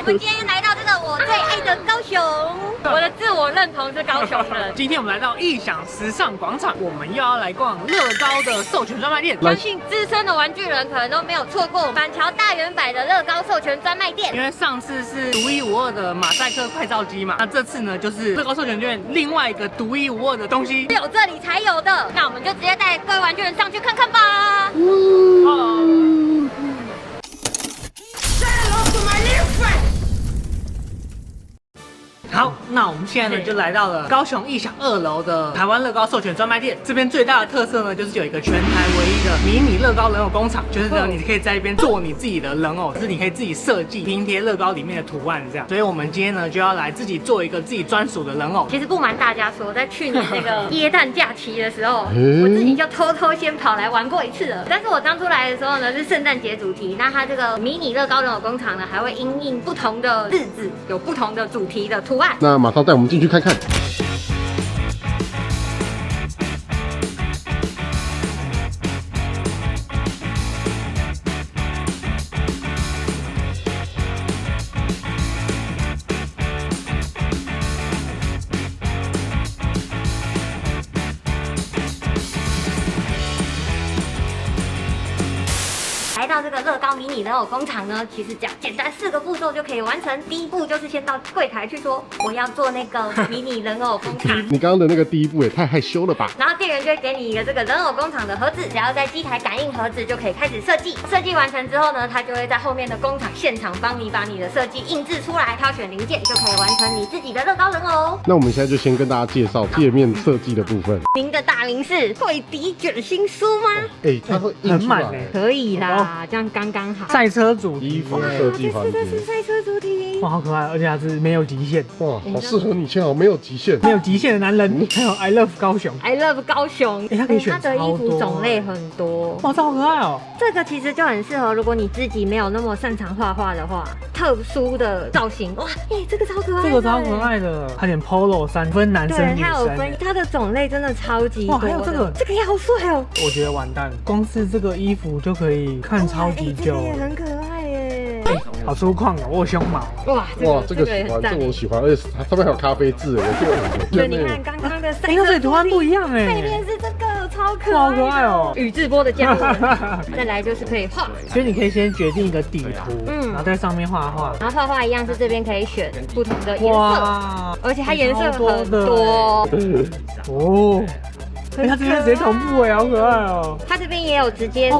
們今天來到這個我最愛的高雄，我的自我認同是高雄人。今天我们来到異想時尚廣場，我們又要來逛樂高的授權專賣店。相信資深的玩具人可能都沒有錯過板橋大遠百的樂高授權專賣店，因為上次是獨一無二的馬賽克快照機嘛，那這次呢就是樂高授權券另外一個獨一無二的東西，只有這裡才有的。那我們就直接帶各位玩具人上去看看吧。好，那我們現在呢就來到了高雄異想2樓的台灣樂高授權專賣店。這邊最大的特色呢，就是有一個全台唯一的迷你樂高人偶工廠，就是呢你可以在這邊做你自己的人偶，就是你可以自己設計拼貼樂高裡面的圖案這樣。所以我們今天呢就要來自己做一個自己專屬的人偶。其實不瞞大家說，在去年那個耶誕假期的時候，我自己就偷偷先跑來玩過一次了。但是我剛出來的時候呢是聖誕節主題，那它這個迷你樂高人偶工廠呢還會因應不同的日子有不同的主題的圖案。那馬上帶我們進去看看。来到这個樂高迷你人偶工廠呢，其實只要簡單4個步驟就可以完成。第一步就是先到櫃檯去說我要做那個迷你人偶工廠。你剛剛的那個第一步也太害羞了吧？然後店員就會給你一個這個人偶工廠的盒子，只要在機台感應盒子就可以開始設計。設計完成之後呢，他就會在後面的工廠現場幫你把你的設計印製出來，挑選零件就可以完成你自己的樂高人偶。那我們現在就先跟大家介紹界面設計的部分。您的大名是會抵卷心書嗎？哎，它會印出來很滿欸。可以啦，這樣剛剛好。賽車主題衣服設計環這是賽車主題。哇，好可愛，而且它是沒有極限。哇，好適合你，簽好沒有極限，沒有極限的男人，還有 I love 高雄 ，I love 高雄。它可以選它的衣服種類很多，哇，超可愛哦。這個其實就很適合，如果你自己沒有那麼擅長畫畫的話，特殊的造型，哇，這個超可愛的，這個超可愛的，它點 polo 衫分男生女生，它有分，它的種類真的超級多。哇，還有這個也好帥哦。我覺得完蛋，光是這個衣服就可以看超級久。這個也很可愛耶。好粗獷哦，我有胸毛。哇，這個喜歡，這個我喜歡，而且它上面還有咖啡字，對，你看剛剛的賽車所以圖案不一樣哎，背面是這個，超可愛，好可愛哦。宇智波的家人。再來就是可以畫，所以你可以先決定一個底圖，然後在上面畫畫，然後畫畫一樣是這邊可以選不同的顏色，而且它顏色很多哦。它這邊直接同步哎，好可愛哦！它這邊也有直接是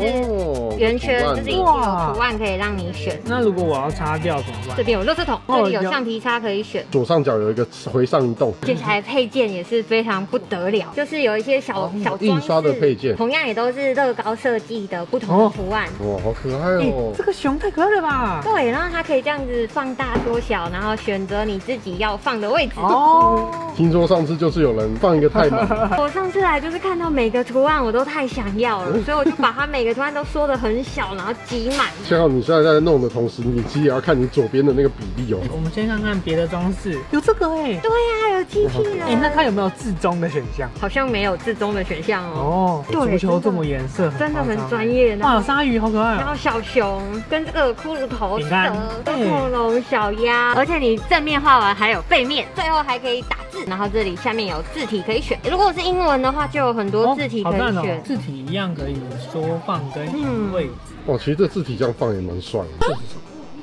圓圈，就是已經有圖案可以讓你選。那如果我要擦掉怎麼辦？這邊有垃圾桶，這裡有橡皮擦可以選。左上角有一個回上移動。接下來配件也是非常不得了，就是有一些小印刷的配件，同樣也都是樂高設計的不同的圖案。哇，好可愛哦！這個熊太可愛了吧？對，然後它可以這樣子放大縮小，然後選擇你自己要放的位置。哦，聽說上次就是有人放一個太滿。我上次來就是看到每個圖案我都太想要了，所以我就把它每個圖案都縮得很小，然後擠滿。幸好你現在在弄的同時，你其實也要看你左邊的那個比例哦。我們先看看別的裝飾，有這個哎。對呀，有機器人。那它有沒有置中的選項？好像沒有置中的選項哦。哦，足球這麼顏色，真的很專業。哇，有鯊魚，好可愛。然後小熊跟這個骷髏頭蛇、恐龍、小鴨，而且你正面畫完還有背面，最後還可以打字。然後這裡下面有字體可以選，如果是英文的話，就有很多字體可以選。字體一樣可以縮放跟位置。哦，其實這字體這樣放也蠻帥的。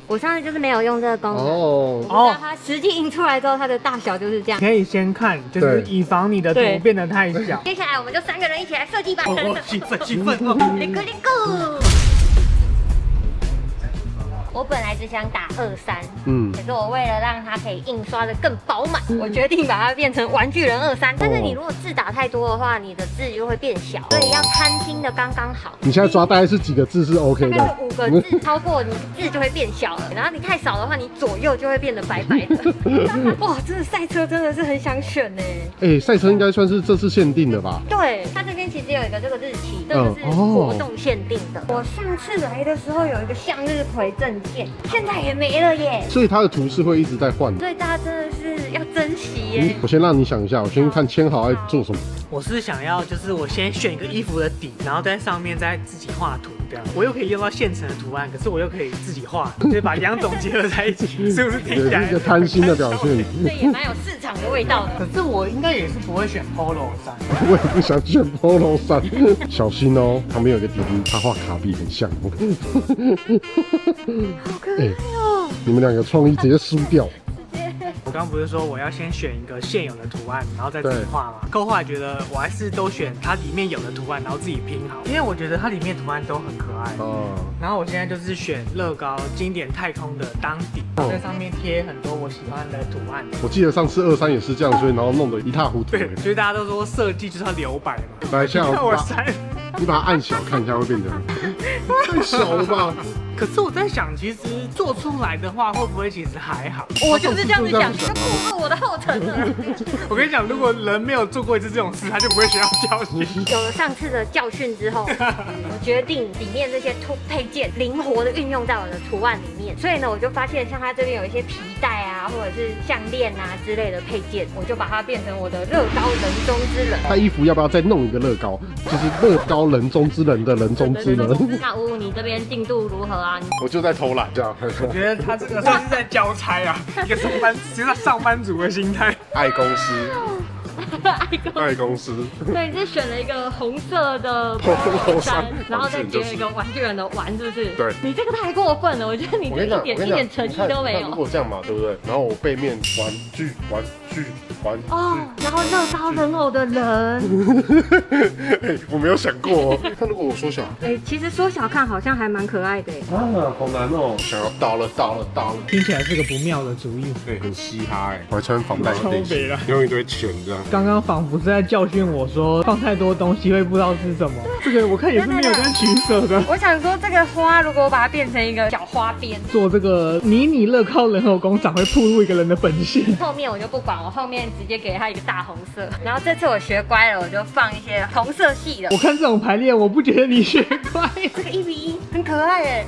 我上次就是沒有用這個功能哦，讓它實際印出來之後，它的大小就是這樣。可以先看，就是以防你的圖變得太小。接下來我們就3個人一起來設計吧。興奮哦！Go！我本來只想打23，可是我為了讓它可以印刷的更飽滿，我決定把它變成玩具人23。但是你如果字打太多的話，你的字就會變小，所以要贪心的剛剛好。你現在抓大概是幾個字是 OK 的？大概是5個字，超過你字就會變小了。然後你太少的話，你左右就會變得白白的。哇，真的賽車真的是很想選呢。哎，賽車應該算是這次限定的吧？對，它這邊其實有一個這個日期，這個是活動限定的。我上次來的時候有一個向日葵證件，現在也沒了耶。所以它的圖是會一直在換的，所以大家真的是要珍惜耶。我先讓你想一下，我先看簽好要做什麼。我是想要就是我先選一個衣服的底，然後在上面再自己畫圖這樣，我又可以用到現成的圖案，可是我又可以自己畫，所以把2種結合在一起，是不是聽起來是一個貪心的表現？这也蠻有市場的味道的。可是我應該也是不會選 Polo 衫，我也不想選 Polo 衫，小心哦，旁邊有一個弟弟，他畫卡比很像。好可愛哦！你們2個創意直接輸掉。我剛剛不是說我要先選一個現有的圖案，然後再自己畫嗎？可後來覺得我還是都選它裡面有的圖案，然後自己拼好，因為我覺得它裡面圖案都很可愛。然後我現在就是選樂高經典太空的當底，在上面貼很多我喜歡的圖案。我記得上次23也是這樣，所以然後弄得一塌糊塗。对，所以大家都說設計就是要留白嘛。來，像我删，你把它按小看一下，會變成太小了吧？可是我在想，其實做出來的話，会不會其實還好？我就是這樣子想，就步入我的後塵了。我跟你講，如果人沒有做過一次這種事，他就不會學到教訓。有了上次的教訓之後，我決定裡面這些配件靈活的運用在我的圖案裡面。所以呢，我就發現像它這邊有一些皮帶啊，或者是項鏈啊之類的配件，我就把它變成我的樂高人中之人。他衣服要不要再弄一個樂高？就是樂高人中之人的人中之人。那烏，你這邊進度如何啊？我就在偷懶，這樣。我覺得他這個算是在交差啊，一個上班族的心態。愛公司。愛公司，对，你是選了一個紅色的 Polo 衫，然後再接一個玩具人的玩，是不是？對，你這個太過分了，我覺得你這一點誠意都沒有。如果這樣嘛，對不對？然後我背面玩具哦，然後樂高人偶的人，我沒有想過哦。那如果我縮小，其實縮小看好像還蠻可愛的。啊，好難哦！想要到了，聽起來是個不妙的主意。對，很嘻哈哎，我還穿防彈背心，用一堆錢這樣。剛剛仿佛是在教訓我說，放太多東西會不知道是什麼。這個我看也是沒有在取捨的。我想說，這個花如果我把它變成一個小花邊，做這個迷你樂高人偶工廠會暴露一個人的本性。後面我就不管，我後面直接給他一個大紅色。然後這次我學乖了，我就放一些紅色系的。我看這種排列，我不覺得你學乖。這個1:1很可愛哎。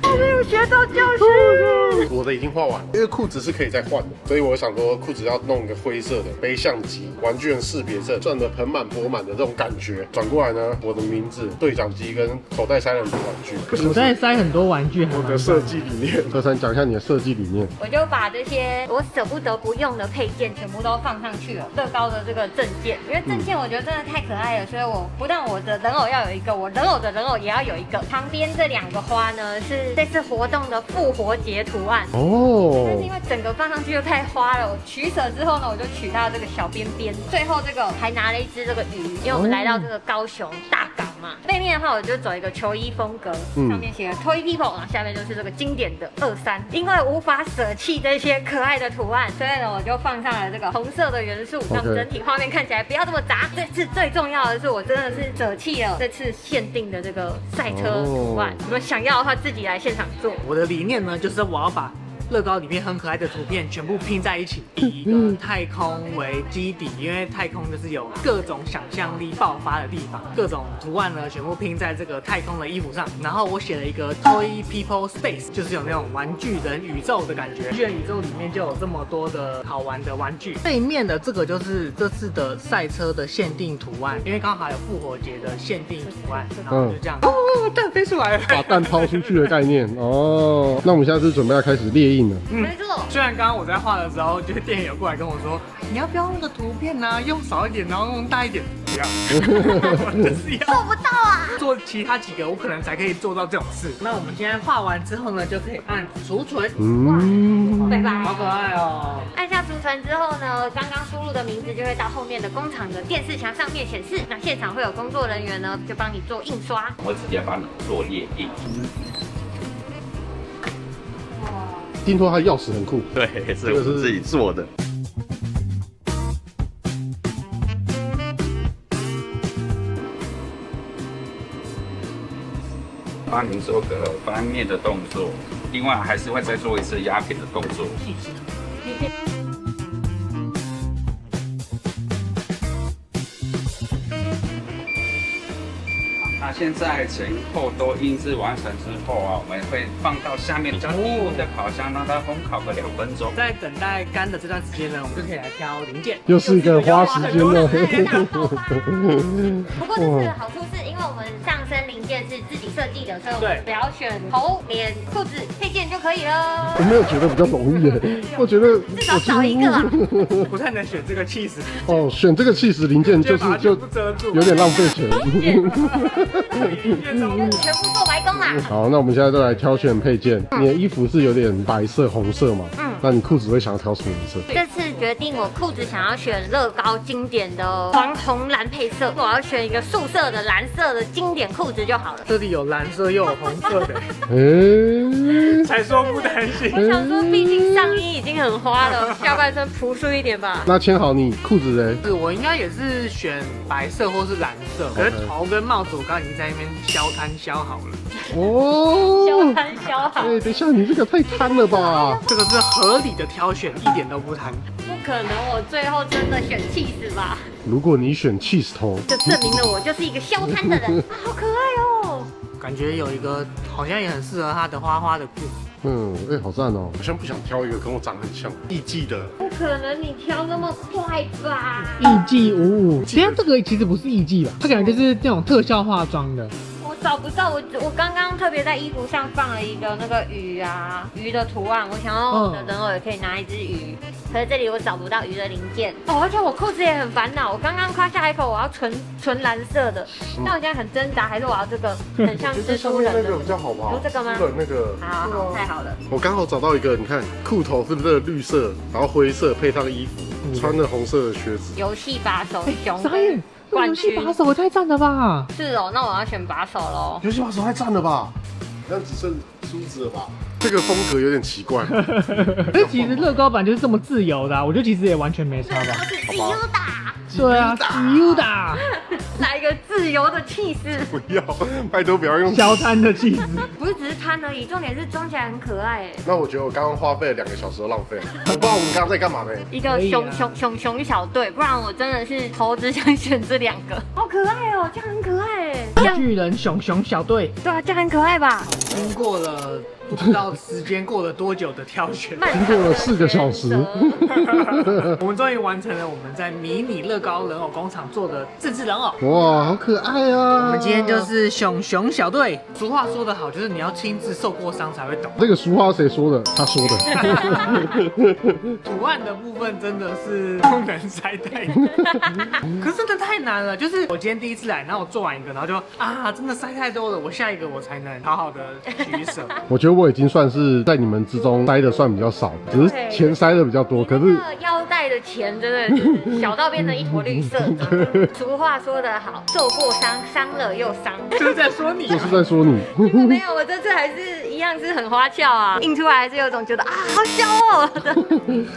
我沒有學到教訓。我的已經畫完，因為褲子是可以再換的，所以我想說褲子要弄一個灰色的背相機，玩具人識別證，轉得盆滿缽滿的這種感覺。轉過來呢，我的名字、對講機跟口袋塞了很多玩具。口袋塞很多玩具，我的設計理念。特珊講一下你的設計理念。我就把這些我捨不得不用的配件全部都放上去了。樂高的這個證件，因為證件我覺得真的太可愛了，所以我不但我的人偶要有一個，我人偶的人偶也要有一個。旁邊這2個花呢，是這次活動的復活節圖案哦。但是因為整個放上去就太花了，我取捨之後呢，我就取到這個小邊邊。最後這個還拿了一隻這個魚，因為我們來到這個高雄大港嘛。背面的話，我就走一個球衣風格，上面寫了 Toy People，然後下面就是這個經典的23。因為無法捨棄這些可愛的圖案，所以呢，我就放上了這個紅色的元素，讓整體畫面看起來不要這麼雜。這次最重要的是，我真的是捨棄了這次限定的這個賽車圖案。你們想要的話，自己來現場做。我的理念呢，就是我要把樂高裡面很可愛的圖片全部拼在一起，以一個太空為基底，因為太空就是有各種想象力爆發的地方，各種圖案呢全部拼在這個太空的衣服上。然後我寫了一個 Toy People Space， 就是有那種玩具人宇宙的感覺。玩具人宇宙裡面就有這麼多的好玩的玩具。背面的這個就是這次的賽車的限定圖案，因為剛好有復活節的限定圖案，然後就這樣，蛋飛出來了，把蛋拋出去的概念哦。那我們現在是準備要開始列印。沒錯。雖然剛剛我在畫的時候，就是店員有過來跟我說，你要不要那個圖片啊，用少一點，然後用大一點，不要，就是要做不到啊。做其他幾個，我可能才可以做到這種事。那我們現在畫完之後呢，就可以按儲存。哇，拜拜，好可愛哦。按下儲存之後呢，剛剛輸入的名字就會到後面的工廠的電視牆上面顯示。那現場會有工作人員呢，就幫你做印刷。我直接幫你做列印。聽說他鑰匙很酷，對，是我自己做的。幫您做個翻面的動作，另外還是會再做一次壓扁的動作。那現在前後都印製完成之後啊，我們會放到下面比較低溫的烤箱，讓它烘烤個2分鐘。在等待乾的这段时間呢，我们就可以來挑零件，又是一個花時間的。不過這次的好處是因為我們上身零件是自己設計的，所以我們只要選頭、臉、褲子配件就可以了。我沒有覺得比較容易耶，我覺得至少少一個啊。不太能選這個起司。哦，選這個起司零件就有點浪費錢。全部做白工啦。好，那我們現在都來挑選配件。你的衣服是有點白色、紅色嘛？那你褲子會想要挑什麼顏色？這次決定我褲子想要選樂高經典的黃紅藍配色，我要選一個素色的藍色的經典褲子就好了。這裡有藍色又有紅色的，才說不擔心。我想說，畢竟上衣已經很花了，下半身樸素一點吧。那千豪，你褲子嘞？是我應該也是選白色或是藍色，可是頭跟帽子我剛剛已經在那邊消攤消好了。哦，消攤消好。哎，等一下，你這個太貪了吧？這個是合理的挑選，一點都不貪。不可能，我最後真的選起司吧？如果你選起司頭，就證明了我就是一個消攤的人。好可愛哦！感覺有一個好像也很適合他的花花的褲子。好讚哦！好像不想挑一個跟我長很像藝伎的。不可能，你挑那麼快吧？藝伎55，其實這個其實不是藝伎吧？它感覺就是那種特效化妝的。我找不到，我剛剛特別在衣服上放了一個那個魚的圖案，我想要我的人偶也可以拿一隻魚，可是這裡我找不到魚的零件哦，而且我褲子也很煩惱，我剛剛誇下一口我要純藍色的，但我現在很掙扎，還是我要這個很像蜘蛛人的那個比較好吧？有這個嗎？那個好，太好了。我剛好找到一個，你看褲頭是不是綠色，然後灰色配上衣服，穿了紅色的靴子。遊戲把手熊冠軍把手也太讚了吧！是哦，那我要選把手嘍。遊戲把手太讚了吧？那只剩梳子了吧？這個風格有點奇怪。但其實樂高版就是這麼自由的啊，我覺得其實也完全沒差吧。自由打。對啊，自由打。來一個自由的起司。不要，拜託不要用消攤的起司。不是只是攤而已，重點是裝起來很可愛哎。那我覺得我剛剛花費了2個小時都浪費了。我不知道我們剛剛在幹嘛呢？一個熊小隊，不然我真的是頭只想選這2個。好可愛哦，這樣很可愛哎。巨人熊小隊。對啊，這樣很可愛吧？經過了不知道時間過了多久的挑選，經過了4個小時，我們終於完成了我們在迷你樂高人偶工廠做的自制人偶。哇，好可愛啊！我們今天就是熊小隊。俗話說得好，就是你要親自受過傷才會懂。這個俗話誰說的？他說的。圖案的部分真的是不能塞太多，可是真的太難了。就是我今天第一次來，然後我做完一個，然後就真的塞太多了，我下一個我才能好好的取捨。我覺得我已經算是在你們之中塞的算比較少，只是錢塞的比較多。可是腰帶的錢真的是小到變成一坨綠色的。俗話說得好，受過傷，傷了又傷。就是在說你，就是在說你。沒有，我這次還是一樣是很花俏啊，印出來還是有種覺得好香哦。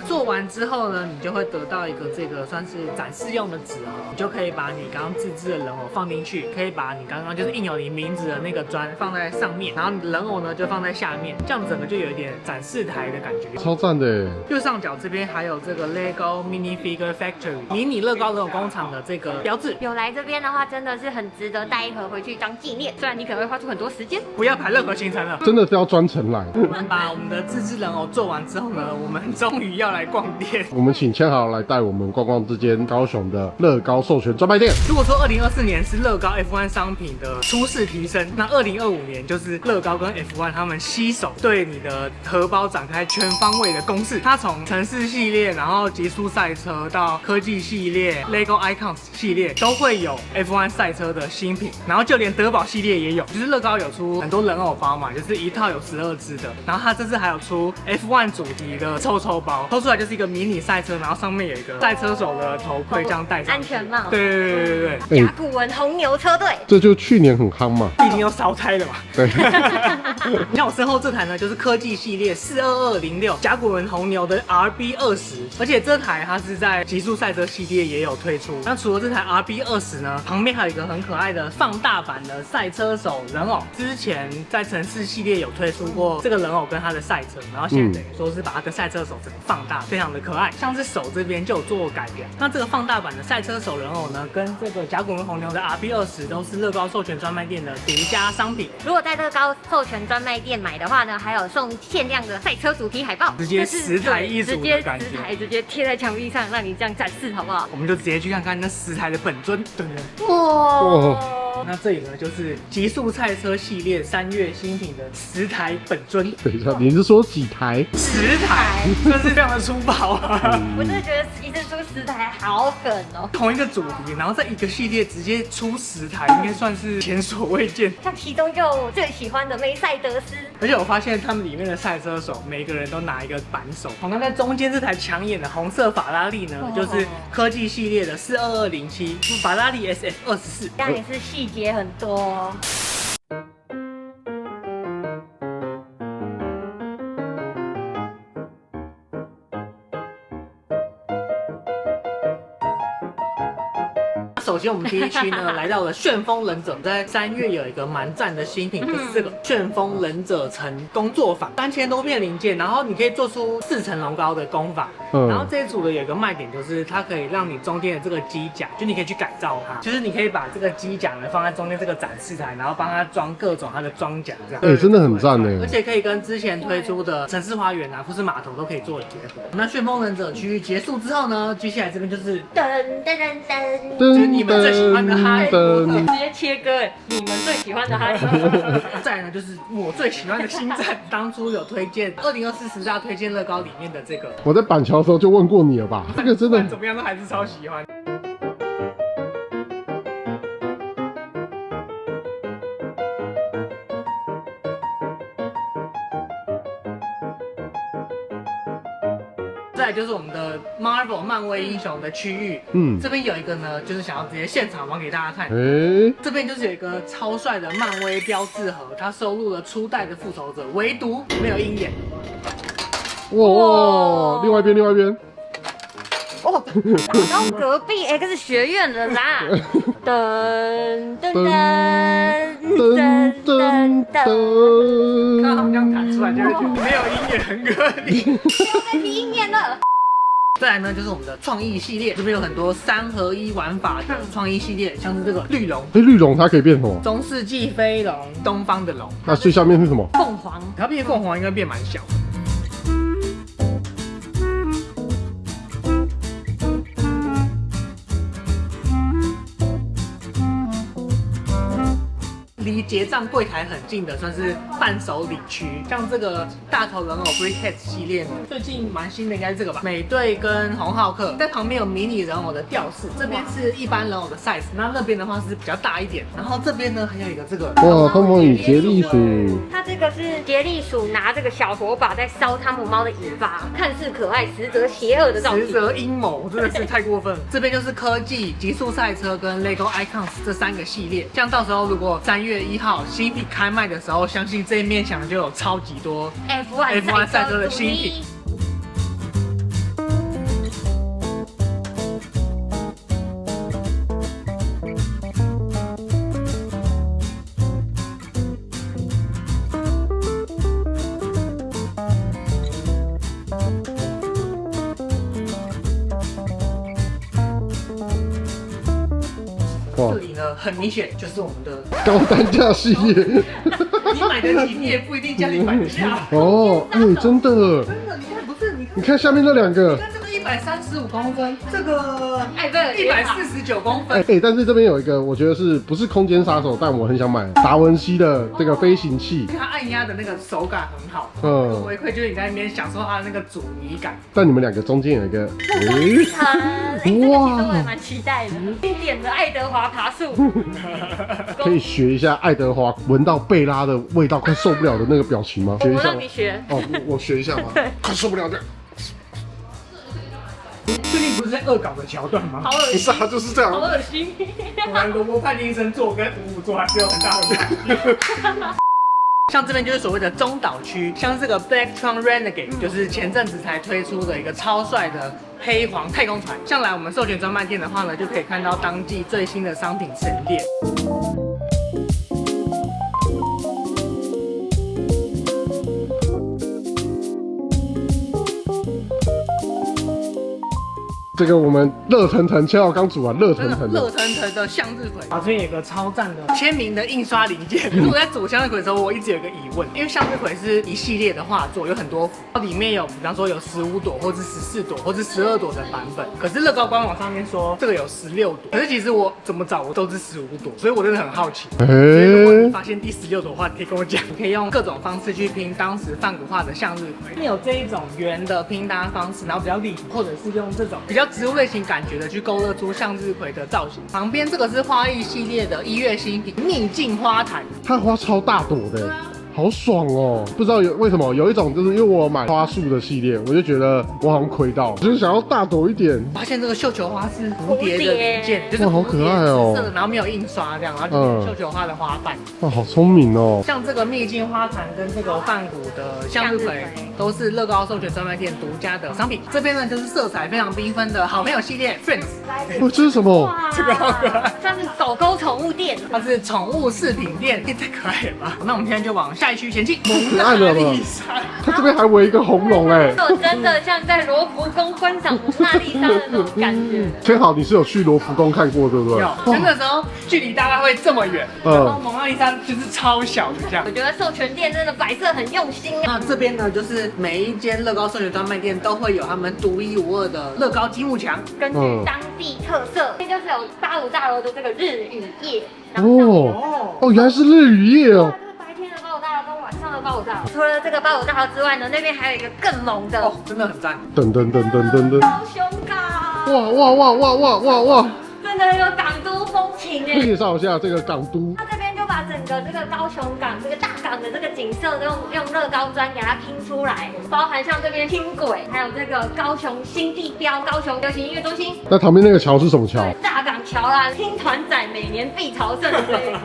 做完之後呢，你就會得到一個這個算是展示用的紙盒，你就可以把你剛剛自制的人偶放進去，可以把你剛剛就是印有你名字的那個磚放在上面，然後你的人偶呢就放在下面，這樣整個就有一點展示台的感覺，超讚的。右上角這邊還有這個 LEGO Mini Figure Factory 迷你樂高人偶工廠的這個標誌。有來這邊的話，真的是很值得帶一盒回去當紀念，雖然你可能會花出很多時間。不要排任何行程了，真的是要專程來。我們把我們的自制人偶做完之後呢，我們終於要來逛店。我們請千豪來帶我們逛逛這間高雄的樂高授權專賣店。如果說2024年是樂高 F1 商品的初試提升，那2025年就是樂高跟 F1 他們攜手對你的荷包展開全方位的攻勢。它從城市系列，然後極速賽車到科技系列 ，LEGO Icons 系列都會有 F1 賽車的新品，然後就連德寶系列也有。就是樂高有出很多人偶包嘛，就是一套有12隻的，然後它這次還有出 F1 主題的抽包，抽出來就是一個迷你賽車，然後上面有一個賽車手的頭盔，這樣戴上。安全帽。對。甲骨文紅牛車隊，這就去年很夯嘛，畢竟要燒胎了嘛。對。你看我身後這台呢，就是科技系列42206甲骨文紅牛的 RB20，而且這台它是在極速賽車系列也有推出。那除了這台 RB20呢，旁邊還有一個很可愛的放大版的賽車手人偶，之前在城市系列有推出過這個人偶跟他的賽車，然後現在等於說是把他的賽車手整個放大，非常的可爱。像是手這邊就有做改良。那這個放大版的赛車手人偶呢，跟這個甲骨文紅牛的 RB20都是樂高授權專賣店的獨家商品。如果在樂高授权专賣店買的話呢，還有送限量的赛車主题海報，直接10台一組的感觉，直接貼在墙壁上，让你这樣展示，好不好？我們就直接去看看那10台的本尊，对不對？哇！那這裡呢，就是極速賽車系列3月新品的10台本尊。等一下，你是說幾台？10台，真是非常的粗暴啊！我真的覺得一次出10台好狠哦。同一個主題，然後在一個系列直接出10台，應該算是前所未見。像其中就我最喜歡的梅賽德斯，而且我發現他們裡面的賽車手，每個人都拿一個扳手。好，那在中間這台搶眼的紅色法拉利呢，就是科技系列的42207法拉利 SF24，這樣也是細節很多哦。首先，我們第一區呢來到了旋風忍者，在3月有一個蠻讚的新品，就是這個旋風忍者城工作坊，3000多片零件，然後你可以做出4層樓高的工法。然後這一組的有一個賣點就是它可以讓你中間的這個機甲，就你可以去改造它，就是你可以把這個機甲呢放在中間這個展示台，然後幫它裝各種它的裝甲這樣。真的很讚哎！而且可以跟之前推出的城市花園啊，或是碼頭都可以做結合。那旋風忍者區域結束之後呢，接下來這邊就是噔噔噔噔，就是你們最喜歡的哈利波特，直接切割哎，你们最喜歡的哈利波特。再來呢，就是我最喜歡的星戰，當初有推薦2024 10大推薦樂高裡面的這個，我在板橋的時候就問過你了吧？這個真的怎麼樣都還是超喜歡。再來就是我們的 Marvel 漫威英雄的區域，這邊有一個呢，就是想要直接現場玩給大家看。這邊就是有一個超帥的漫威標誌盒，它收錄了初代的復仇者，唯獨沒有鷹眼。哇！另外一邊。哦，打到隔壁 X 學院了啦！噔噔噔噔噔噔，看他們這樣彈出來，就會覺得沒有鷹眼很可憐。不要再提鷹眼了。再來呢，就是我們的創意系列，這邊有很多3合1玩法的創意系列，像是這個綠龍。綠龍它可以變什麼？中世紀飛龍，東方的龍。那最下面是什麼？鳳凰。它變鳳凰應該變蠻小。離結賬櫃檯很近的，算是伴手禮區。像這個大頭人偶 Brickhead 系列呢，最近蠻新的應該是這個吧，美隊跟紅浩克。在旁邊有迷你人偶的吊飾，這邊是一般人偶的 size，那邊的話是比較大一點。然後這邊呢還有一個這個哇，湯姆與傑利鼠。它這個是傑利鼠拿這個小火把在燒湯姆貓的尾巴，看似可愛，實則邪惡的造型，實則陰謀，真的是太過分了。這邊就是科技、極速賽車跟 LEGO Icons 這3個系列，像到時候如果3月1號新品開賣的時候，相信這一面牆就有超級多 F1 賽車的新品。这裡呢，很明顯就是我們的高單價系列。你買得起，你也不一定家裡買得下。哦，真的。真的，你看不是你看下面那2個。135公分，這個149公分。但是這邊有一個，我覺得不是空間殺手，但我很想買達文西的這個飛行器，它按壓的那個手感很好。回饋就是你在那邊享受它的那個阻尼感。但你們2個中間有一個，哇，我也蠻期待的。經典的愛德華爬樹，可以學一下愛德華聞到貝拉的味道快受不了的那個表情嗎？學一下。我讓你學。哦，我學一下嗎？快受不了的。最近不是在惡搞的橋段嗎？好惡心，不是啊，就是這樣。好惡心。果然羅伯·派丁森做跟55做還是有很大的差別。像這邊就是所謂的中島區，像這個 Blacktron Renegade，就是前陣子才推出的一個超帥的黑黃太空船。像來我們授權專賣店的話呢，就可以看到當季最新的商品陳列。這個我們熱騰騰，7號剛煮完，熱騰騰的向日葵。啊，這邊有個超讚的簽名的印刷零件。可是我在煮向日葵的時候，我一直有一個疑問，因為向日葵是一系列的畫作，有很多幅，裡面有比方說有15朵，或是14朵，或是12朵的版本。可是樂高官網上面說這個有16朵，可是其實我怎麼找我都是15朵，所以我真的很好奇。所以如果你發現第16朵的話，你可以跟我講，你可以用各種方式去拼當时梵谷畫的向日葵。有這一種圓的拼搭方式，然後比较立體，或者是用這种比較植物類型感觉的去勾勒出向日葵的造型。旁邊這個是花藝系列的1月新品秘境花壇，它花超大朵的。好爽哦！不知道为什麼有一種，就是因為我有買花束的系列，我就覺得我好像虧到，就是想要大朵一點。發現這個繡球花是蝴蝶的零件，就是好可愛哦，紫色的，然後沒有印刷這樣，然後就是繡球花的花瓣。哇，好聰明哦！像這個秘境花壇跟這個梵谷的向日葵，都是樂高授權專賣店獨家的商品。這邊呢就是色彩非常繽紛的好朋友系列 Friends。哇，這是什麼？這個好可愛，像是狗狗寵物店，它是寵物飾品店，也太可愛了吧！那我们现在就往下一區前進。可愛了吧？它這邊還圍一個紅龍哎，真的像在羅浮宮觀賞蒙娜麗莎的那種感覺。千豪，你是有去羅浮宮看過對不對？有，那時候距離大概會這麼遠，然後蒙娜麗莎就是超小的這樣。我覺得授權店真的擺設很用心啊。那這邊呢，就是每一間樂高授權專賣店都會有他們獨一無二的樂高積木牆，根據當地特色，這就是有85大樓的這個日與夜。哦，原來是日與夜哦。白天的85大樓跟晚上的85大樓，除了這個85大樓之外呢，那邊還有一個更猛的哦，真的很讚。噔噔噔噔噔噔。高雄港。哇！真的有港都風情哎。介紹一下這個港都。它這邊就把整個這個高雄港這個大港的這個景色都用樂高磚給它拼出來，包含像這邊輕軌，還有這個高雄新地標高雄流行音樂中心。那旁邊那個橋是什麼橋？大港橋啦，聽團仔每年必朝聖的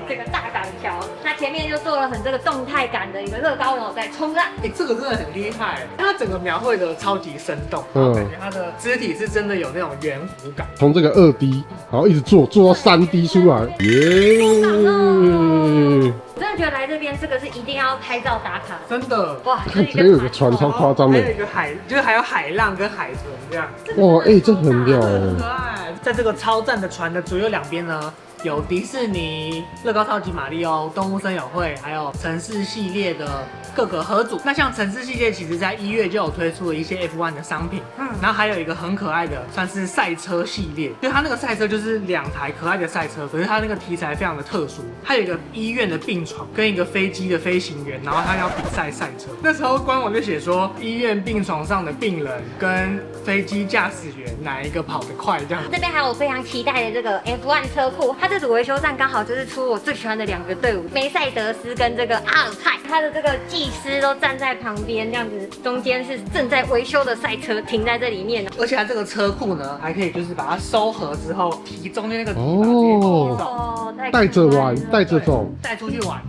這個大港橋。那前面就做了很這個動態感的一個樂高人偶在衝浪。這個真的很厲害，它整個描繪的超級生動，感覺它的肢體是真的有那種圓弧感。從這個2D，然後一直做到3D 出來，耶！我真的覺得來這邊這個是一定要拍照打卡，真的哇！看這邊有個船超誇張的，還有一個海，就是還有海浪跟海豚這樣。哇，這很屌哎！可愛。在這個超讚的船的左右兩邊呢，有迪士尼、樂高超級瑪利歐、動物森友會，還有城市系列的各個合組。那像城市系列，其實在1月就有推出了一些 F1 的商品，然後還有一個很可愛的，算是賽車系列。就它那個賽車就是2台可愛的賽車，可是它那個題材非常的特殊，它有一個醫院的病床跟一個飛機的飛行員，然後它要比賽賽車。那時候官網就寫說，醫院病床上的病人跟飛機駕駛員哪一個跑得快這樣。這邊還有我非常期待的這個 F1 車庫，它這組維修站剛好就是出我最喜歡的2個隊伍，梅賽德斯跟這個阿爾泰，它的這個技師都站在旁邊，這樣子中間是正在維修的賽車停在這裡面，而且它這個車庫呢，還可以就是把它收合之後提中間那個提把直接提走，帶着玩，帶着走，帶出去玩。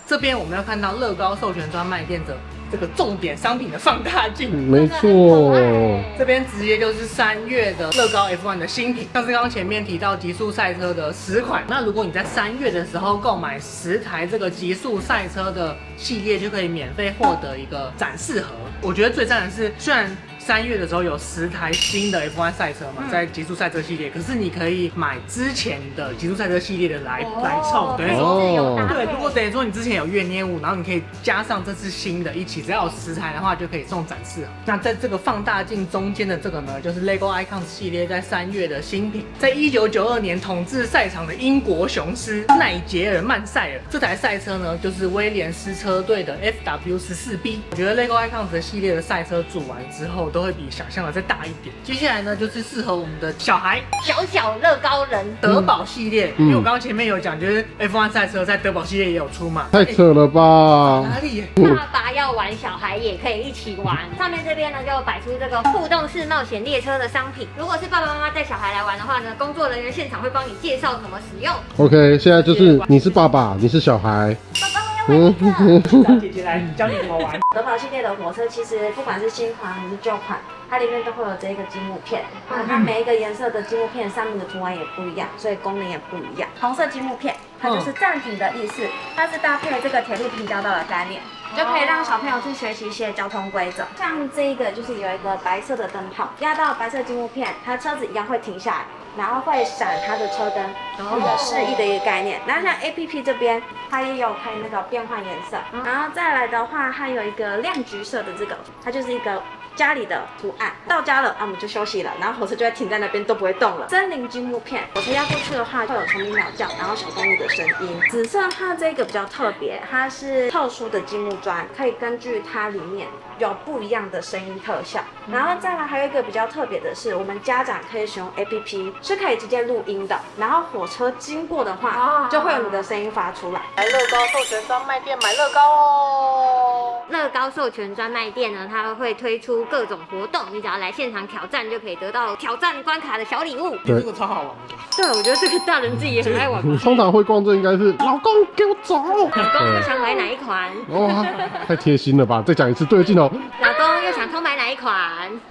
這邊我們要看到樂高授權專賣店的這個重點商品的放大鏡，沒錯，這邊直接就是3月的樂高 F1 的新品，像是剛剛前面提到極速賽車的10款，那如果你在3月的時候購買10台這個極速賽車的系列，就可以免費獲得一個展示盒。我覺得最讚的是，雖然3月的時候有10台新的 F1 賽車嘛，在極速賽車系列，可是你可以買之前的極速賽車系列的來湊，等於說，對，如果等於說你之前有月捏物，然後你可以加上這次新的一起，只要有10台的話就可以送展示盒。那在這個放大鏡中間的這個呢，就是 LEGO Icons 系列在3月的新品，在1992年統治賽場的英國雄獅奈傑爾曼賽爾，這台賽車呢就是威廉斯車隊的 FW14B。我覺得 LEGO Icons 的系列的賽車組完之後，都會比想象的再大一點。接下來呢，就是適合我們的小孩，小樂高人德寶系列。因為我剛剛前面有講，就是 F1 賽車在德寶系列也有出嘛。太扯了吧！哪裡？爸爸要玩，小孩也可以一起玩。上面這邊呢，就擺出這個互動式冒險列車的商品。如果是爸爸媽媽帶小孩來玩的話呢，工作人員現場會幫你介紹怎麼使用。OK， 現在就是你是爸爸，你是小孩。爸爸，我要玩這個。讓姐姐來教你怎麼玩。德寶系列的火車其實不管是新款還是舊款，它裡面都會有這個積木片，它每一個顏色的積木片上面的圖案也不一樣，所以功能也不一樣。紅色積木片，它就是暫停的意思，它是搭配這個鐵路平交道的概念，就可以讓小朋友去學習一些交通規則。像這一個就是有一個白色的燈泡，壓到白色積木片，它車子一樣會停下來。然後會閃它的車燈，一個示意的一個概念。然後像 APP 這邊，它也有可以那個變換顏色。然後再來的話，它有一個亮橘色的這個，它就是一個家裡的圖案。到家了，我們就休息了，然后火車就會停在那邊，都不會動了。森林積木片，火車要過去的話，會有蟲鳴鳥叫，然後小動物的聲音。紫色它這個比較特別，它是特殊的積木磚，可以根據它裡面有不一樣的聲音特效。然後再來還有一個比較特別的是，我們家長可以使用 APP， 是可以直接錄音的。然後火車經過的話，就會有你的聲音發出來。來樂高授權專賣店買樂高哦！樂高授權專賣店呢，它會推出各種活動，你只要來現场挑戰，就可以得到挑戰關卡的小禮物。对，这個超好玩的。对，我覺得這個大人自己也很愛玩。通常會逛這應該是老公給我走，老公又想買哪一款？哇，太貼心了吧！再講一次，對鏡頭。老公又想偷買哪一款？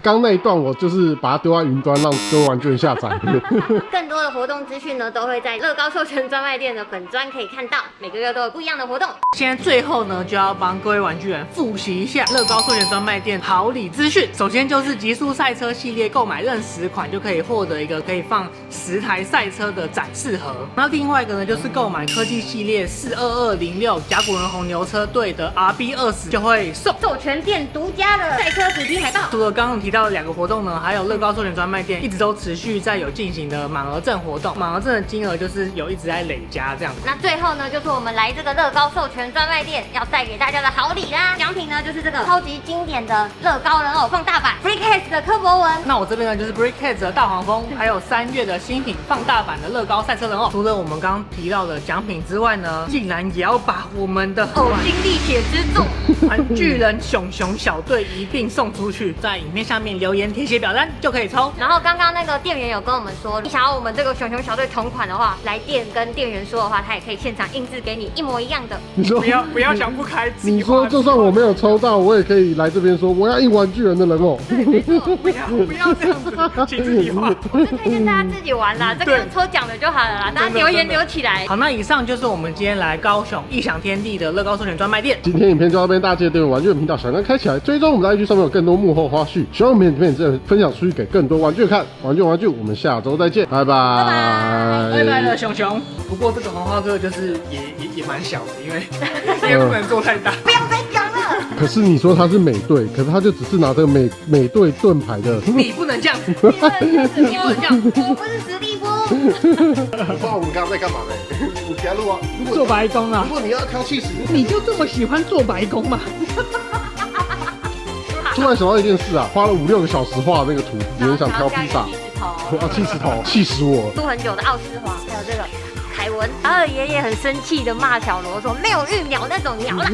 剛那一段我就是把它丟在雲端，讓各位玩具人下載。更多的活動資訊呢，都會在樂高授權專賣店的本專可以看到，每個月都有不一樣的活動。現在最後呢，就要幫各位玩具人複習一下樂高授權專賣店好禮資訊。首先就是極速賽車系列，購買任10款就可以獲得一個可以放10台賽車的展示盒。然後另外一個呢，就是購買科技系列42206甲骨文紅牛車隊的 RB20就會送授權店獨家的賽車主題海報。除了剛剛提到的2個活動呢，還有樂高授權專賣店一直都持續在有進行的滿額贈活動，滿額贈的金額就是有一直在累加這樣子。那最後呢，就是我們來這個樂高授權專賣店要帶給大家的好禮啦！獎品呢就是這個超級經典的樂高人偶放大版 BrickHeadz 的柯博文。那我這邊呢就是 BrickHeadz 的大黃蜂，還有3月的新品放大版的樂高賽車人偶。除了我們剛剛提到的獎品之外呢，竟然也要把我們的嘔心瀝血之作玩具人熊熊小隊一併送出去，在影片下面留言填寫表單就可以抽。然後剛剛那個店員有跟我們說，你想要我們這個熊熊小隊同款的話，來店跟店員說的話，他也可以現場印制給你一模一樣的。你說不要想不開，你說就算我沒有抽到，我也可以來這邊說我要印玩具人的人偶。對，沒錯，不要這樣子，請自己畫。我是推薦大家自己玩啦，這個抽獎的就好了啦，大家留言留起來。好，那以上就是我們今天來高雄異想天地的樂高授權專賣店。今天影片就到這邊，大家記得訂閱玩具人頻道，小鈴鐺開起來，追蹤我們的 IG 上面有更多幕後花絮。希望我們影片分享出去給更多玩具人看，玩具，我們下周再見，拜拜，拜拜了，熊熊。不過這個紅花哥就是也蠻小的，因為不能做太大。不要再講了。可是你說他是美隊，可是他就只是拿這個美隊盾牌的。你不能這樣子，你不能這樣，我不是史蒂夫。我不知道我們剛剛在幹嘛呢？你別錄啊！做白工啊！如果你要挑起司，你就這麼喜歡做白工嘛？突然想到一件事啊，花了5-6個小時畫那個圖，有人想挑披薩，氣死頭，氣死我！做很久的奧斯華，還有這個凱文，然後爺爺很生氣的罵小羅說：“沒有預秒那種鳥啦。”